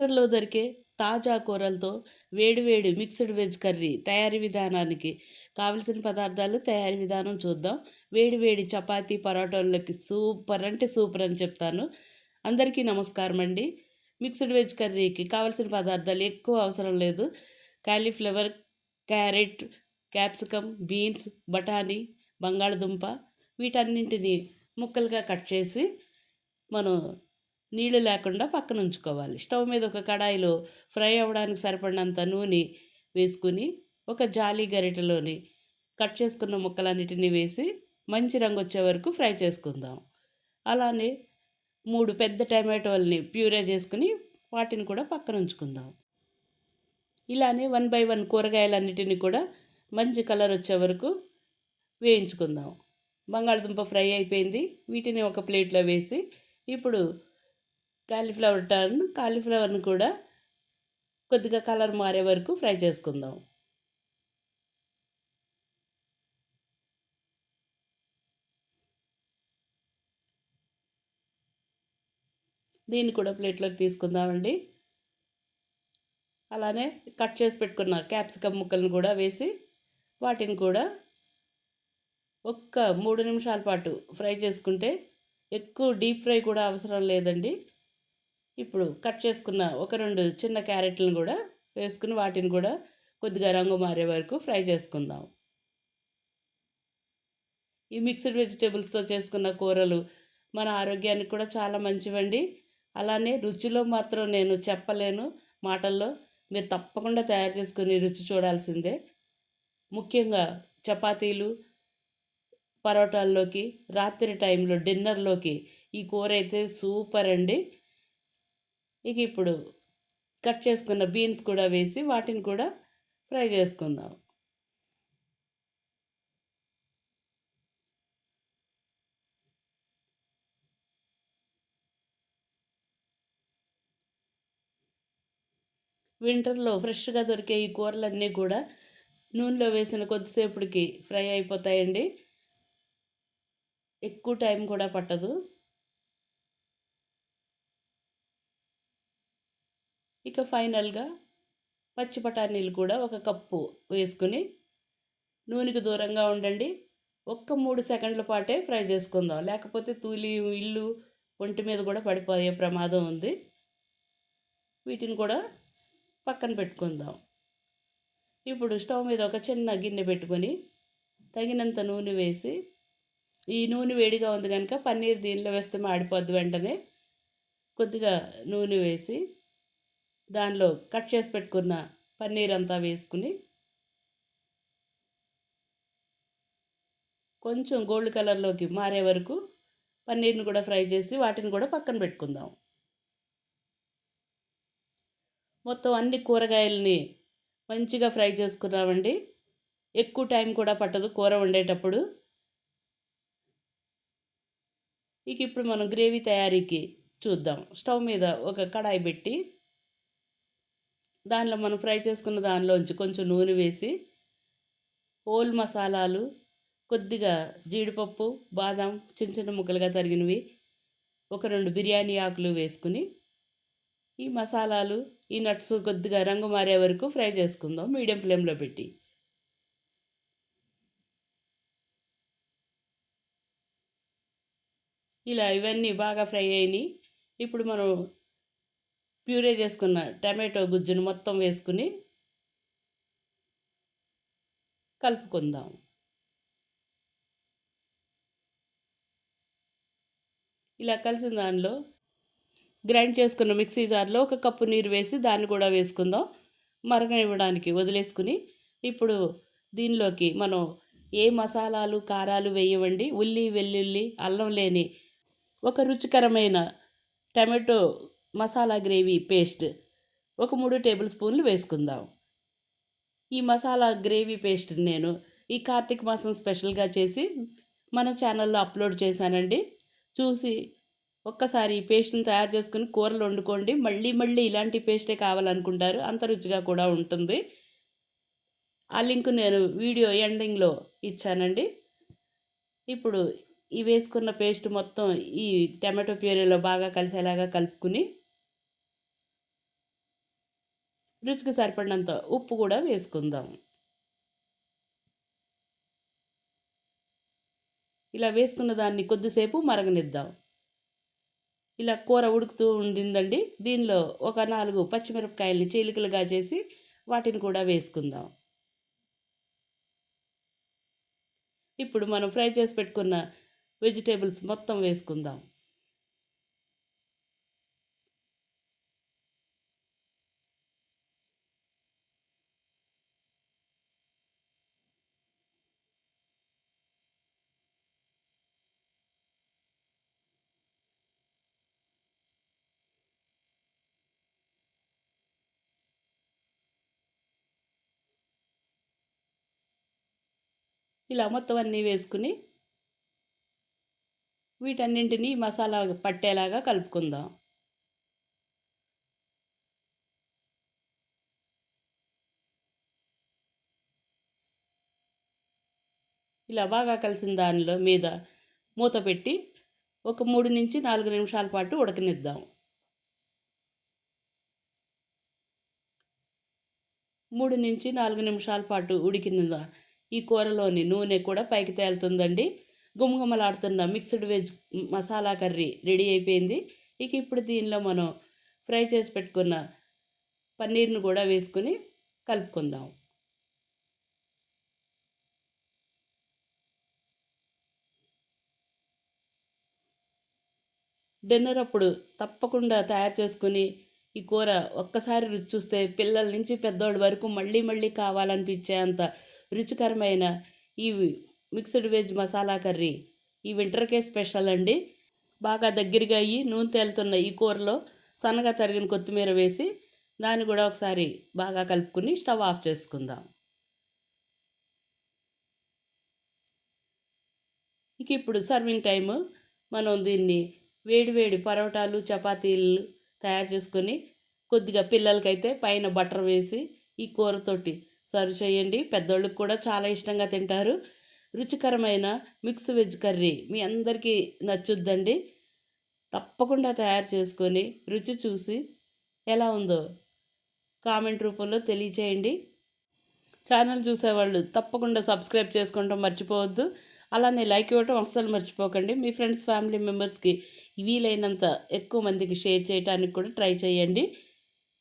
లో దొరికే తాజా కూరలతో వేడివేడి మిక్స్డ్ వెజ్ కర్రీ తయారీ విధానానికి కావలసిన పదార్థాలు తయారీ విధానం చూద్దాం. వేడివేడి చపాతీ పరోటాల్లోకి సూపర్ అంటే సూపర్ అని చెప్తాను. అందరికీ నమస్కారం అండి. మిక్స్డ్ వెజ్ కర్రీకి కావలసిన పదార్థాలు ఎక్కువ అవసరం లేదు. కాలీఫ్లవర్, క్యారెట్, క్యాప్సికమ్, బీన్స్, బఠానీ, బంగాళదుంప వీటన్నింటినీ ముక్కలుగా కట్ చేసి మనం నీళ్ళు లేకుండా పక్కన ఉంచుకోవాలి. స్టవ్ మీద ఒక కడాయిలో ఫ్రై అవ్వడానికి సరిపడినంత నూనె వేసుకుని ఒక జాలి గరిటెలోని కట్ చేసుకున్న ముక్కలన్నిటిని వేసి మంచి రంగు వచ్చే వరకు ఫ్రై చేసుకుందాం. అలానే 3 పెద్ద టమాటోల్ని ప్యూరే చేసుకుని వాటిని కూడా పక్కన ఉంచుకుందాం. ఇలానే 1 బై 1 కూరగాయలన్నిటిని కూడా మంచి కలర్ వచ్చే వరకు వేయించుకుందాం. బంగాళదుంప ఫ్రై అయిపోయింది. వీటిని ఒక ప్లేట్లో వేసి ఇప్పుడు కాలీఫ్లవర్ని కూడా కొద్దిగా కలర్ మారే వరకు ఫ్రై చేసుకుందాం. దీన్ని కూడా ప్లేట్లోకి తీసుకుందామండి. అలానే కట్ చేసి పెట్టుకున్న క్యాప్సికమ్ ముక్కలను కూడా వేసి వాటిని కూడా ఒక్క 3 నిమిషాల పాటు ఫ్రై చేసుకుంటే ఎక్కువ డీప్ ఫ్రై కూడా అవసరం లేదండి. ఇప్పుడు కట్ చేసుకున్న ఒక 2 చిన్న క్యారెట్లను కూడా వేసుకుని వాటిని కూడా కొద్దిగా రంగు మారే వరకు ఫ్రై చేసుకుందాం. ఈ మిక్స్డ్ వెజిటేబుల్స్తో చేసుకున్న కూరలు మన ఆరోగ్యానికి కూడా చాలా మంచివండి. అలానే రుచిలో మాత్రం నేను చెప్పలేను మాటల్లో. మీరు తప్పకుండా తయారు చేసుకుని రుచి చూడాల్సిందే. ముఖ్యంగా చపాతీలు, పరోటాల్లోకి, రాత్రి టైంలో డిన్నర్లోకి ఈ కూర అయితే సూపర్ అండి. ఇక ఇప్పుడు కట్ చేసుకున్న బీన్స్ కూడా వేసి వాటిని కూడా ఫ్రై చేసుకుందాం. వింటర్లో ఫ్రెష్గా దొరికే ఈ కూరలన్నీ కూడా నూనెలో వేసిన కొద్దిసేపటికి ఫ్రై అయిపోతాయండి. ఎక్కువ టైం కూడా పట్టదు. ఇక ఫైనల్గా పచ్చి బఠానీలు కూడా ఒక కప్పు వేసుకుని నూనెకు దూరంగా ఉండండి. ఒక్క 3 సెకండ్ల పాటే ఫ్రై చేసుకుందాం, లేకపోతే తూలి ఇల్లు ఒంటి మీద కూడా పడిపోయే ప్రమాదం ఉంది. వీటిని కూడా పక్కన పెట్టుకుందాం. ఇప్పుడు స్టవ్ మీద ఒక చిన్న గిన్నె పెట్టుకొని తగినంత నూనె వేసి, ఈ నూనె వేడిగా ఉంది కనుక పన్నీర్ దీనిలో వేస్తే మాడిపోద్ది. వెంటనే కొద్దిగా నూనె వేసి దానిలో కట్ చేసి పెట్టుకున్న పన్నీర్ అంతా వేసుకుని కొంచెం గోల్డ్ కలర్లోకి మారే వరకు పన్నీర్ని కూడా ఫ్రై చేసి వాటిని కూడా పక్కన పెట్టుకుందాం. మొత్తం అన్ని కూరగాయలని మంచిగా ఫ్రై చేసుకున్నామండి. ఎక్కువ టైం కూడా పట్టదు కూర వండేటప్పుడు. ఇక ఇప్పుడు మనం గ్రేవీ తయారీకి చూద్దాం. స్టవ్ మీద ఒక కడాయి పెట్టి దానిలో మనం ఫ్రై చేసుకున్న దానిలోంచి కొంచెం నూనె వేసి హోల్ మసాలాలు, కొద్దిగా జీడిపప్పు, బాదం చిన్న చిన్న ముక్కలుగా తరిగినవి, ఒక 2 బిర్యానీ ఆకులు వేసుకుని ఈ మసాలాలు, ఈ నట్స్ కొద్దిగా రంగు మారే వరకు ఫ్రై చేసుకుందాం మీడియం ఫ్లేమ్లో పెట్టి. ఇలా ఇవన్నీ బాగా ఫ్రై అయినాయి. ఇప్పుడు మనం ప్యూరే చేసుకున్న టమాటో గుజ్జును మొత్తం వేసుకుని కలుపుకుందాం. ఇలా కలిసిన దానిలో గ్రైండ్ చేసుకున్న మిక్సీ జార్లో ఒక కప్పు నీరు వేసి దాన్ని కూడా వేసుకుందాం. మరగనివ్వడానికి వదిలేసుకుని ఇప్పుడు దీనిలోకి మనం ఏ మసాలాలు, కారాలు వేయవండి. ఉల్లి, వెల్లుల్లి, అల్లం లేని ఒక రుచికరమైన టమాటో మసాలా గ్రేవీ పేస్ట్ ఒక 3 టేబుల్ స్పూన్లు వేసుకుందాం. ఈ మసాలా గ్రేవీ పేస్ట్ నేను ఈ కార్తీక మాసం స్పెషల్గా చేసి మన ఛానల్లో అప్లోడ్ చేశానండి. చూసి ఒక్కసారి ఈ పేస్ట్ని తయారు చేసుకుని కూరలు వండుకోండి. మళ్ళీ మళ్ళీ ఇలాంటి పేస్టే కావాలనుకుంటారు. అంత రుచిగా కూడా ఉంటుంది. ఆ లింక్ నేను వీడియో ఎండింగ్లో ఇచ్చానండి. ఇప్పుడు ఈ వేసుకున్న పేస్ట్ మొత్తం ఈ టమాటో ప్యూరీలో బాగా కలిసేలాగా కలుపుకుని రుచికి సరిపడినంత ఉప్పు కూడా వేసుకుందాం. ఇలా వేసుకున్న దాన్ని కొద్దిసేపు మరగనిద్దాం. ఇలా కూర ఉడుకుతూ ఉండిందండి. దీనిలో ఒక 4 పచ్చిమిరపకాయల్ని చీలికలుగా చేసి వాటిని కూడా వేసుకుందాం. ఇప్పుడు మనం ఫ్రై చేసి పెట్టుకున్న వెజిటేబుల్స్ మొత్తం వేసుకుందాం. ఇలా మొత్తం అన్నీ వేసుకుని వీటన్నింటినీ మసాలా పట్టేలాగా కలుపుకుందాం. ఇలా బాగా కలిసిన దానిలో మీద మూత పెట్టి ఒక 3 నుంచి 4 నిమిషాల పాటు ఉడకనిద్దాం. 3 నుంచి 4 నిమిషాల పాటు ఉడికిన ఈ కూరలోని నూనె కూడా పైకి తేలుతుందండి. గుమగుమలాడుతున్న mixed veg masala curry ready అయిపోయింది. ఇక ఇప్పుడు దీనిలో మనం ఫ్రై చేసి పెట్టుకున్న పన్నీర్ను కూడా వేసుకుని కలుపుకుందాం. డిన్నర్ అప్పుడు తప్పకుండా తయారు చేసుకుని ఈ కూర ఒక్కసారి రుచి చూస్తే పిల్లల నుంచి పెద్దోళ్ళ వరకు మళ్ళీ మళ్ళీ కావాలనిపించే అంత రుచికరమైన ఈ మిక్స్డ్ వెజ్ మసాలా కర్రీ ఈ వింటర్కే స్పెషల్ అండి. బాగా దగ్గరగా అయ్యి నూనె తేలుతున్న ఈ కూరలో సన్నగా తరిగిన కొత్తిమీర వేసి దాన్ని కూడా ఒకసారి బాగా కలుపుకుని స్టవ్ ఆఫ్ చేసుకుందాం. ఇక ఇప్పుడు సర్వింగ్ టైము. మనం దీన్ని వేడి వేడి పరోటాలు చపాతీలు తయారు చేసుకొని కొద్దిగా పిల్లలకైతే పైన బటర్ వేసి ఈ కూరతోటి సర్వ్ చేయండి. పెద్దోళ్ళకి కూడా చాలా ఇష్టంగా తింటారు. రుచికరమైన మిక్స్ వెజ్ కర్రీ మీ అందరికీ నచ్చుద్దండి. తప్పకుండా తయారు చేసుకొని రుచి చూసి ఎలా ఉందో కామెంట్ రూపంలో తెలియచేయండి. ఛానల్ చూసేవాళ్ళు తప్పకుండా సబ్స్క్రైబ్ చేసుకోవడం మర్చిపోవద్దు. అలానే లైక్ ఇవ్వటం అస్సలు మర్చిపోకండి. మీ ఫ్రెండ్స్ ఫ్యామిలీ మెంబర్స్కి వీలైనంత ఎక్కువ మందికి షేర్ చేయడానికి కూడా ట్రై చేయండి.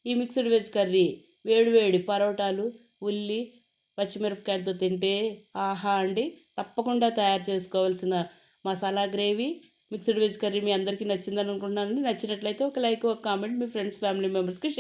ఈ మిక్స్డ్ వెజ్ కర్రీ వేడివేడి పరోటాలు ఉల్లి పచ్చిమిరపకాయలతో తింటే ఆహా అండి. తప్పకుండా తయారు చేసుకోవాల్సిన masala gravy mixed veg curry మీ అందరికీ నచ్చిందని అనుకుంటున్నాను. నచ్చినట్లయితే ఒక లైక్ ఒక కామెంట్ మీ ఫ్రెండ్స్ ఫ్యామిలీ మెంబర్స్కి షేర్